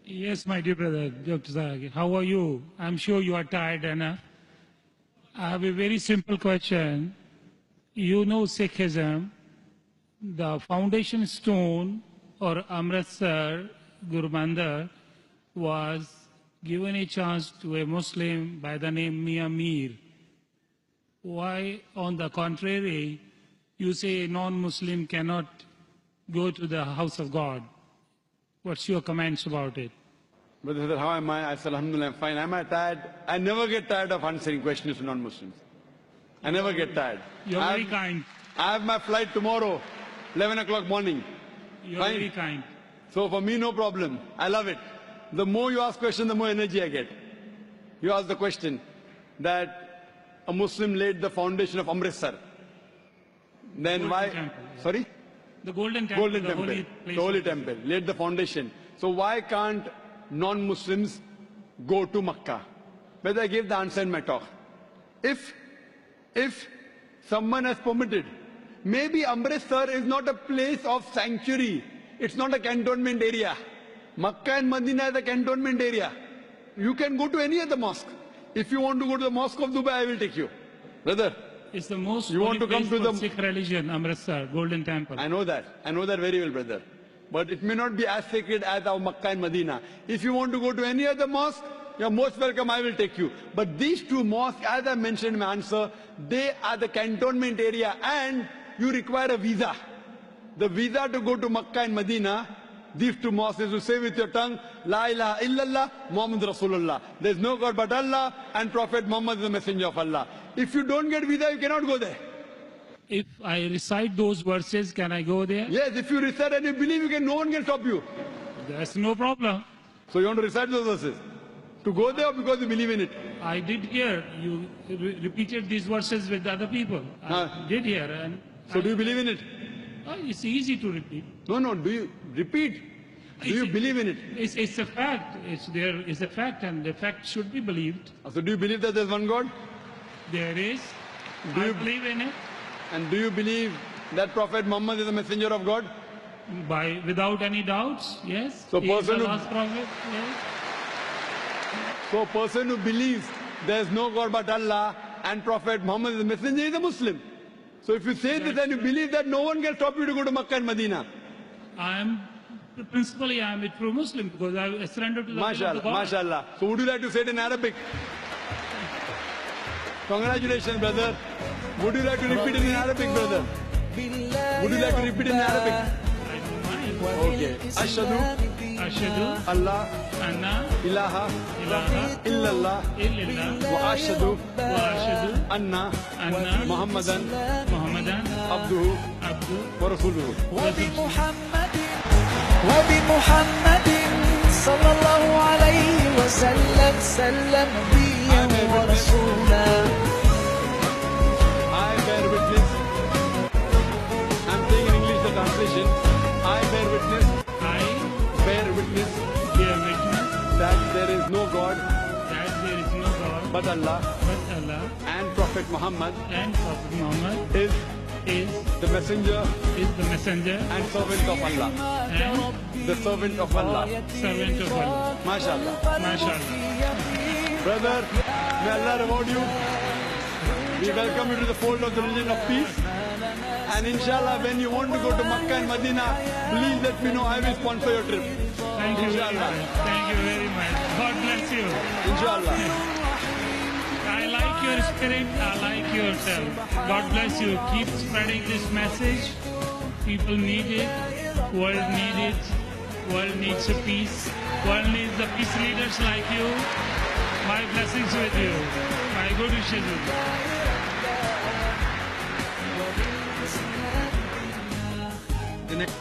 Yes, my dear brother, Dr. Zahir, how are you? I'm sure you are tired, and I have a very simple question. You know Sikhism, the foundation stone or Amritsar Guru Mandir was given a chance to a Muslim by the name Mia Mir. Why, on the contrary, you say a non-Muslim cannot go to the house of God? What's your comments about it? Brother, how am I? I said, Alhamdulillah, I'm fine. Am I tired? I never get tired of answering questions to non-Muslims. I never get tired. You're very kind. I have my flight tomorrow, 11 o'clock morning. You're Fine. very kind. So for me, no problem. I love it. The more you ask questions, the more energy I get. You ask the question that a Muslim laid the foundation of Amritsar. Then Golden why? Temple. Sorry? The Golden Temple. Golden Temple. Holy place The Holy of- Temple. Laid the foundation. So why can't non-Muslims go to Makkah? Whether I gave the answer in my talk. If someone has permitted, maybe Amritsar is not a place of sanctuary. It's not a cantonment area. Makkah and Medina is a cantonment area. You can go to any other mosque. If you want to go to the Mosque of Dubai, I will take you. Brother, It's the most You want holy to come place to for the- Sikh religion, Amritsar, Golden Temple. I know that. I know that very well, brother. But it may not be as sacred as our Makkah and Medina. If you want to go to any other mosque, you're most welcome, I will take you. But these two mosques, as I mentioned in my answer, they are the cantonment area and you require a visa. The visa to go to Makkah and Medina, these two mosques is to say with your tongue, La ilaha illallah, Muhammad Rasulullah. There is no God but Allah and Prophet Muhammad is the messenger of Allah. If you don't get visa, you cannot go there. If I recite those verses, can I go there? Yes, if you recite and you believe, no one can stop you. That's no problem. So you want to recite those verses? To go there or because you believe in it? I did hear you repeated these verses with other people. I did hear, and So do you believe in it? it's easy to repeat. No, do you repeat? Do you believe in it? It's a fact. It's a fact, and the fact should be believed. So do you believe that there's one God? There is. Do I you- believe in it. And do you believe that Prophet Muhammad is a messenger of God? Without any doubts, yes. So He is the person who- last prophet, yes. So a person who believes there's no God but Allah and Prophet Muhammad is a messenger is a Muslim. So if you say this and you believe that, no one can stop you to go to Makkah and Medina. Principally, I am a true Muslim because I surrendered to the will of the MashaAllah, God. MashaAllah. So would you like to say it in Arabic? Congratulations, brother. Would you like to repeat it in Arabic, brother? Would you like to repeat it in Arabic? I don't mind. Okay. Ashhadu Ashhadu Allah anna ilaha ilaha illallah illallah wa ashhadu wa ashhadu anna anna Muhammadan Muhammadan abduhu abdu wa rasuluhu. وبمحمد صلى الله عليه وسلم سلم نبيا ورسولا. I bear witness. I'm saying in English the translation. I bear witness. I Bear witness bear witness that there is no God that there is no God but Allah but Allah and Prophet Muhammad and Prophet Muhammad is is the messenger the messenger and servant of Allah. and The servant of Allah. servant of Allah. MashaAllah. MashaAllah. Brother, may Allah reward you. We welcome you to the fold of the religion of peace. And inshallah, when you want to go to Makkah and Medina, please let me know. I will sponsor your trip. Thank you very Inshallah. much. Thank you very much. God bless you. Inshallah. I like your spirit. I like yourself. God bless you. Keep spreading this message. People need it. World need it. World needs a peace. World needs the peace leaders like you. My blessings with you. My good wishes with you. The next